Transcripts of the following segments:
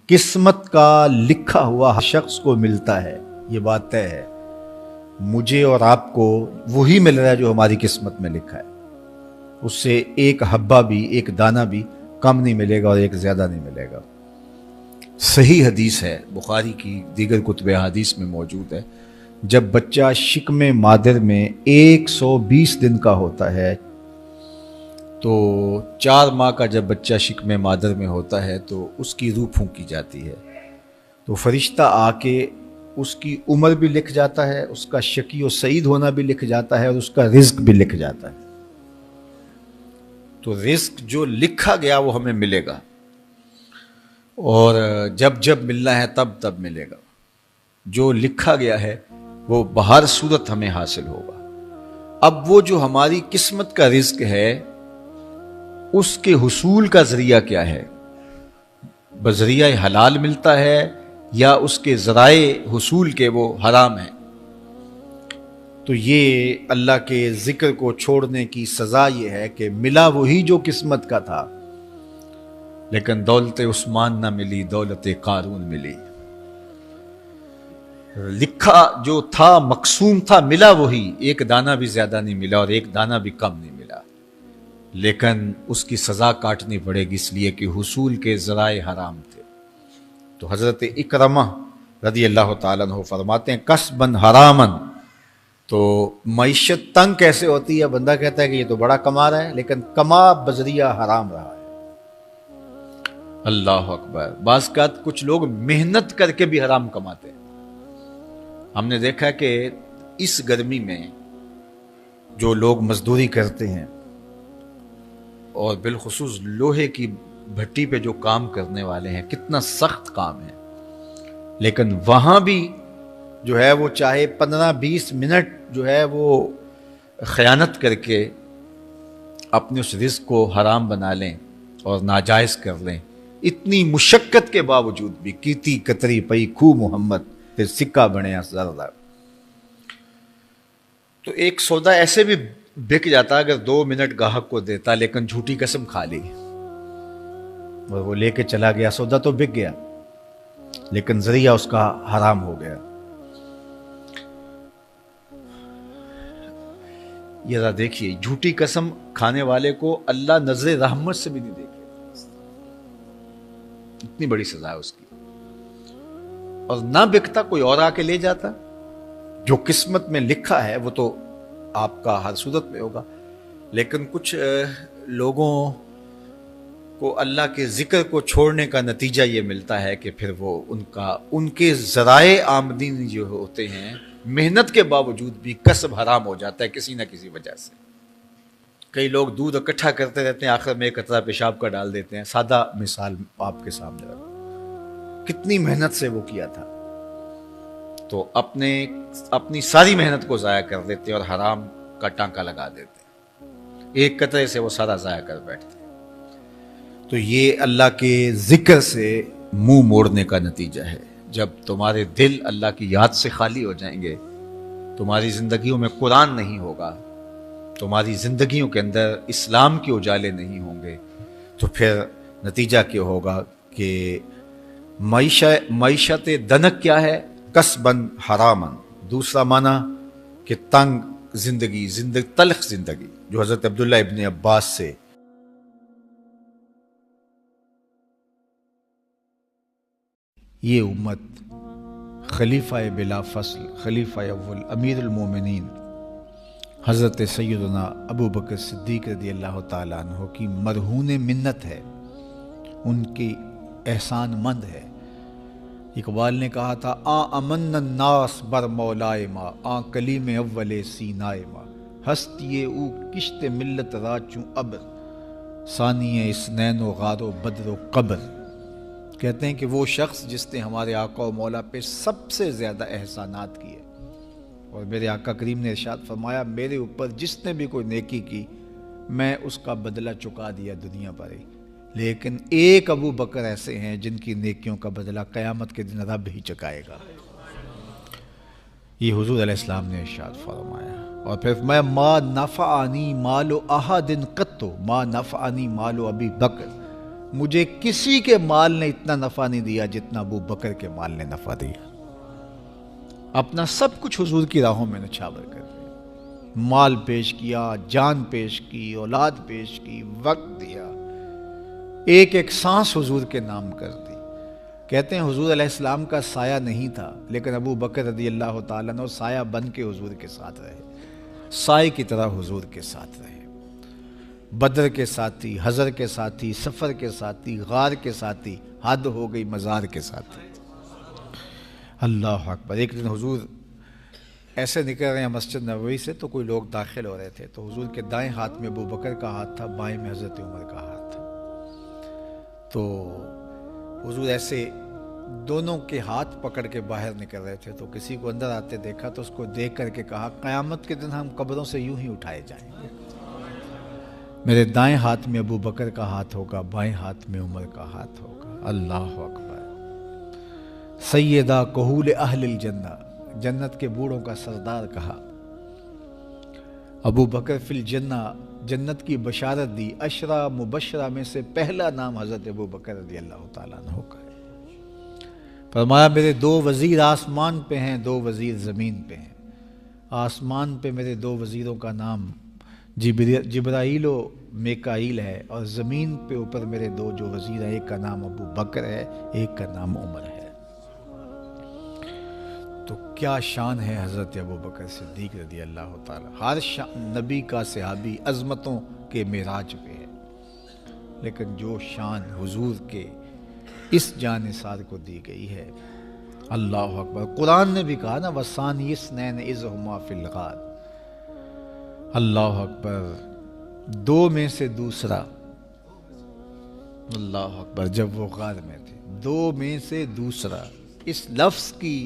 قسمت کا لکھا ہوا ہر شخص کو ملتا ہے، یہ بات طے ہے۔ مجھے اور آپ کو وہی مل رہا ہے جو ہماری قسمت میں لکھا ہے، اس سے ایک حبہ بھی، ایک دانہ بھی کم نہیں ملے گا اور ایک زیادہ نہیں ملے گا۔ صحیح حدیث ہے، بخاری کی دیگر کتب حدیث میں موجود ہے، جب بچہ شکم مادر میں 120 دن کا ہوتا ہے تو 4 ماہ کا جب بچہ شکم مادر میں ہوتا ہے تو اس کی روح پھونکی جاتی ہے، تو فرشتہ آ کے اس کی عمر بھی لکھ جاتا ہے، اس کا شقی و سعید ہونا بھی لکھ جاتا ہے اور اس کا رزق بھی لکھ جاتا ہے۔ تو رزق جو لکھا گیا وہ ہمیں ملے گا، اور جب جب ملنا ہے تب تب ملے گا۔ جو لکھا گیا ہے وہ بہر صورت ہمیں حاصل ہوگا۔ اب وہ جو ہماری قسمت کا رزق ہے اس کے حصول کا ذریعہ کیا ہے؟ بذریعہ حلال ملتا ہے یا اس کے ذرائع حصول کے وہ حرام ہیں؟ تو یہ اللہ کے ذکر کو چھوڑنے کی سزا یہ ہے کہ ملا وہی جو قسمت کا تھا، لیکن دولت عثمان نہ ملی، دولت قارون ملی۔ لکھا جو تھا، مقسوم تھا، ملا وہی، ایک دانہ بھی زیادہ نہیں ملا اور ایک دانہ بھی کم نہیں ملا، لیکن اس کی سزا کاٹنی پڑے گی اس لیے کہ حصول کے ذرائع حرام تھے۔ تو حضرت اکرمہ رضی اللہ تعالیٰ عنہ فرماتے ہیں کسباً حراماً، تو معیشت تنگ کیسے ہوتی ہے؟ بندہ کہتا ہے کہ یہ تو بڑا کما رہا ہے لیکن کما بذریعہ حرام رہا ہے۔ اللہ اکبر۔ بعض اوقات کچھ لوگ محنت کر کے بھی حرام کماتے ہیں۔ ہم نے دیکھا کہ اس گرمی میں جو لوگ مزدوری کرتے ہیں اور بالخصوص لوہے کی بھٹی پہ جو کام کرنے والے ہیں، کتنا سخت کام ہے، لیکن وہاں بھی جو ہے وہ چاہے 15-20 منٹ جو ہے وہ خیانت کر کے اپنے اس رزق کو حرام بنا لیں اور ناجائز کر لیں، اتنی مشقت کے باوجود بھی۔ کیتی کتری پئی کھو محمد پھر سکہ بنیا زردہ۔ تو ایک سودا ایسے بھی بک جاتا اگر 2 منٹ گاہک کو دیتا، لیکن جھوٹی قسم کھا لی اور وہ لے کے چلا گیا، سودا تو بک گیا لیکن ذریعہ اس کا حرام ہو گیا۔ یہ ذرا دیکھیے، جھوٹی قسم کھانے والے کو اللہ نظر رحمت سے بھی نہیں دیکھے، اتنی بڑی سزا ہے اس کی، اور نہ بکتا کوئی اور آ کے لے جاتا۔ جو قسمت میں لکھا ہے وہ تو آپ کا ہر صورت میں ہوگا، لیکن کچھ لوگوں کو اللہ کے ذکر کو چھوڑنے کا نتیجہ یہ ملتا ہے کہ پھر وہ ان کے ذرائع آمدنی جو ہوتے ہیں، محنت کے باوجود بھی کسب حرام ہو جاتا ہے کسی نہ کسی وجہ سے۔ کئی لوگ دودھ اکٹھا کرتے رہتے ہیں، آخر میں ایک قطرہ پیشاب کا ڈال دیتے ہیں۔ سادہ مثال آپ کے سامنے رکھوں، کتنی محنت سے وہ کیا تھا، تو اپنی ساری محنت کو ضائع کر دیتے اور حرام کا ٹانکا لگا دیتے، ایک قطرے سے وہ سارا ضائع کر بیٹھتے۔ تو یہ اللہ کے ذکر سے منہ موڑنے کا نتیجہ ہے۔ جب تمہارے دل اللہ کی یاد سے خالی ہو جائیں گے، تمہاری زندگیوں میں قرآن نہیں ہوگا، تمہاری زندگیوں کے اندر اسلام کے اجالے نہیں ہوں گے، تو پھر نتیجہ کیا ہوگا کہ معیشت دنک کیا ہے؟ کسباً حراماً۔ دوسرا معنی کہ تنگ زندگی، تلخ زندگی، جو حضرت عبداللہ ابن عباس سے یہ امت خلیفہ بلا فصل، خلیفہ اول، امیر المومنین حضرت سیدنا ابو بکر صدیق رضی اللہ تعالیٰ عنہ کی مرہون منت ہے، ان کی احسان مند ہے۔ اقبال نے کہا تھا امن الناس بر مولائے ما، کلیم اول سینائے ما، ہستی او کشت ملت را چوں ابر، ثانی اسنین و غار و بدر و قبر۔ کہتے ہیں کہ وہ شخص جس نے ہمارے آقا و مولا پہ سب سے زیادہ احسانات کیے، اور میرے آقا کریم نے ارشاد فرمایا میرے اوپر جس نے بھی کوئی نیکی کی میں اس کا بدلہ چکا دیا دنیا پر ہی، لیکن ایک ابو بکر ایسے ہیں جن کی نیکیوں کا بدلہ قیامت کے دن رب ہی چکائے گا۔ یہ حضور علیہ السلام نے ارشاد فرمایا، اور پھر فرمایا ما نفعنی مال احد قط، ما نفعنی مال ابی بکر، مجھے کسی کے مال نے اتنا نفع نہیں دیا جتنا ابو بکر کے مال نے نفع دیا. اپنا سب کچھ حضور کی راہوں میں نچھاور کر دیا. مال پیش کیا، جان پیش کی، اولاد پیش کی، وقت دیا، ایک ایک سانس حضور کے نام کر دی. کہتے ہیں حضور علیہ السلام کا سایہ نہیں تھا، لیکن ابو بکر رضی اللہ تعالیٰ عنہ سایہ بن کے حضور کے ساتھ رہے، سائے کی طرح حضور کے ساتھ رہے. بدر کے ساتھی، حضر کے ساتھی، سفر کے ساتھی، غار کے ساتھی، حد ہو گئی مزار کے ساتھی. اللہ اکبر. ایک دن حضور ایسے نکل رہے ہیں مسجد نبوی سے تو کوئی لوگ داخل ہو رہے تھے، تو حضور کے دائیں ہاتھ میں ابو بکر کا ہاتھ تھا، بائیں میں حضرت عمر کا ہاتھ تھا. تو حضور ایسے دونوں کے ہاتھ پکڑ کے باہر نکل رہے تھے، تو کسی کو اندر آتے دیکھا تو اس کو دیکھ کر کے کہا قیامت کے دن ہم قبروں سے یوں ہی اٹھائے جائیں گے، میرے دائیں ہاتھ میں ابو بکر کا ہاتھ ہوگا، بائیں ہاتھ میں عمر کا ہاتھ ہوگا. اللہ اکبر. سیدہ کہول اہل الجنہ، جنت کے بوڑھوں کا سردار کہا. ابو بکر فی الجنہ، جنت کی بشارت دی. عشرہ مبشرہ میں سے پہلا نام حضرت ابو بکر رضی اللہ تعالیٰ عنہ کا ہے. فرمایا میرے 2 وزیر آسمان پہ ہیں، 2 وزیر زمین پہ ہیں. آسمان پہ میرے 2 وزیروں کا نام جبرائیل و میکائیل ہے، اور زمین پہ اوپر میرے 2 جو وزیر ہیں، ایک کا نام ابو بکر ہے، ایک کا نام عمر ہے. تو کیا شان ہے حضرت ابو بکر صدیق رضی اللہ تعالیٰ. ہر نبی کا صحابی عظمتوں کے معراج پہ ہے، لیکن جو شان حضور کے اس جاں نثار کو دی گئی ہے، اللہ اکبر. قرآن نے بھی کہا نا وَثَانِيَ اثْنَيْنِ إِذْ هُمَا فِي الْغَارِ. اللہ اکبر. 2 میں سے دوسرا، اللہ اکبر، جب وہ غار میں تھے. 2 میں سے دوسرا، اس لفظ کی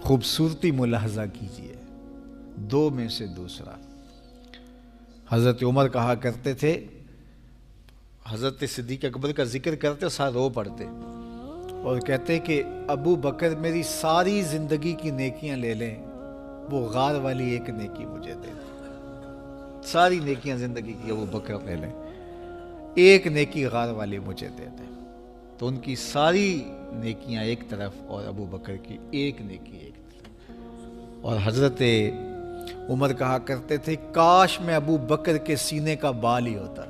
خوبصورتی ملاحظہ کیجئے. 2 میں سے دوسرا. حضرت عمر کہا کرتے تھے، حضرت صدیق اکبر کا ذکر کرتے ساتھ رو پڑتے اور کہتے کہ ابو بکر میری ساری زندگی کی نیکیاں لے لیں، وہ غار والی ایک نیکی مجھے دے دیں. ساری نیکیاں زندگی کی ابو بکر لے لیں، ایک نیکی غار والی مجھے دے دیں. تو ان کی ساری نیکیاں ایک طرف اور ابو بکر کی ایک نیکی ایک طرف. اور حضرت عمر کہا کرتے تھے کاش میں ابو بکر کے سینے کا بال ہی ہوتا.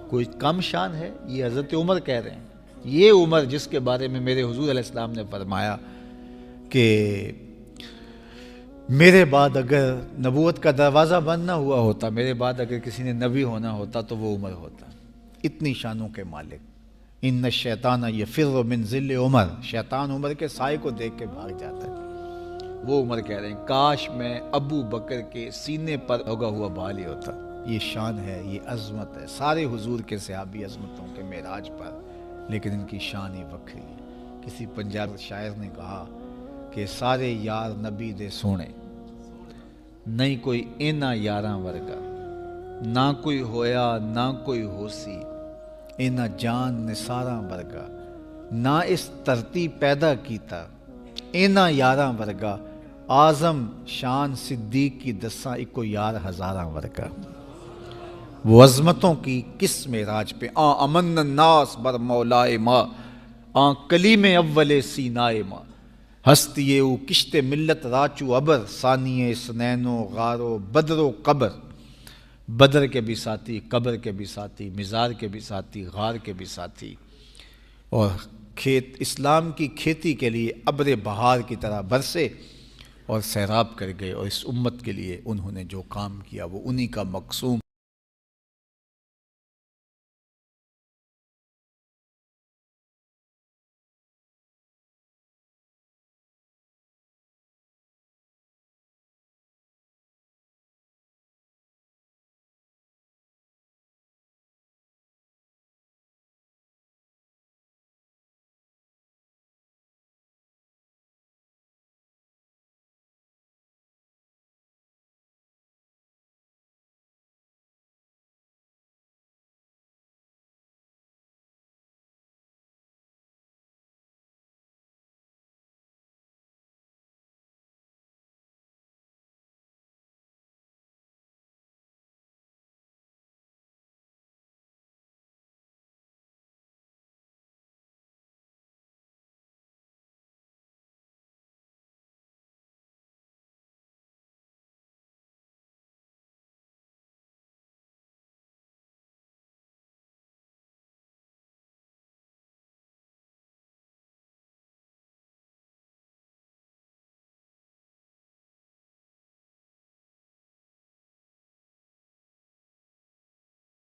کوئی کم شان ہے؟ یہ حضرت عمر کہہ رہے ہیں. یہ عمر جس کے بارے میں میرے حضور علیہ السلام نے فرمایا کہ میرے بعد اگر نبوت کا دروازہ بند نہ ہوا ہوتا، میرے بعد اگر کسی نے نبی ہونا ہوتا تو وہ عمر ہوتا. اتنی شانوں کے مالک. ان الشیطان یفر من ظل عمر، شیطان عمر کے سائے کو دیکھ کے بھاگ جاتا ہے. وہ عمر کہہ رہے ہیں کاش میں ابو بکر کے سینے پر ہوگا ہوا بال ہی ہوتا. یہ شان ہے، یہ عظمت ہے. سارے حضور کے صحابی عظمتوں کے معراج پر، لیکن ان کی شان ہی وکری ہے. کسی پنجاب شاعر نے کہا کہ سارے یار نبی دے سونے، نہیں کوئی اینا یاراں ورگا، نہ کوئی ہویا نہ کوئی ہوسی، اینا جان نثاراں ورگا، نہ اس دھرتی پیدا کیتا، اینا یاراں ورگا، اعظم شان صدیق کی دساں اکو یار ہزاراں ورگا. وہ عظمتوں کی کس معراج پہ امن الناس بر مولائے ماں، کلیم اول سینائے ماں، ہستی او کشت ملت راچو ابر، ثانی سنین و غار و بدر و قبر. بدر کے بھی ساتھی، قبر کے بھی ساتھی، مزار کے بھی ساتھی، غار کے بھی ساتھی. اور کھیت اسلام کی کھیتی کے لیے ابر بہار کی طرح برسے اور سیراب کر گئے. اور اس امت کے لیے انہوں نے جو کام کیا وہ انہی کا مقصوم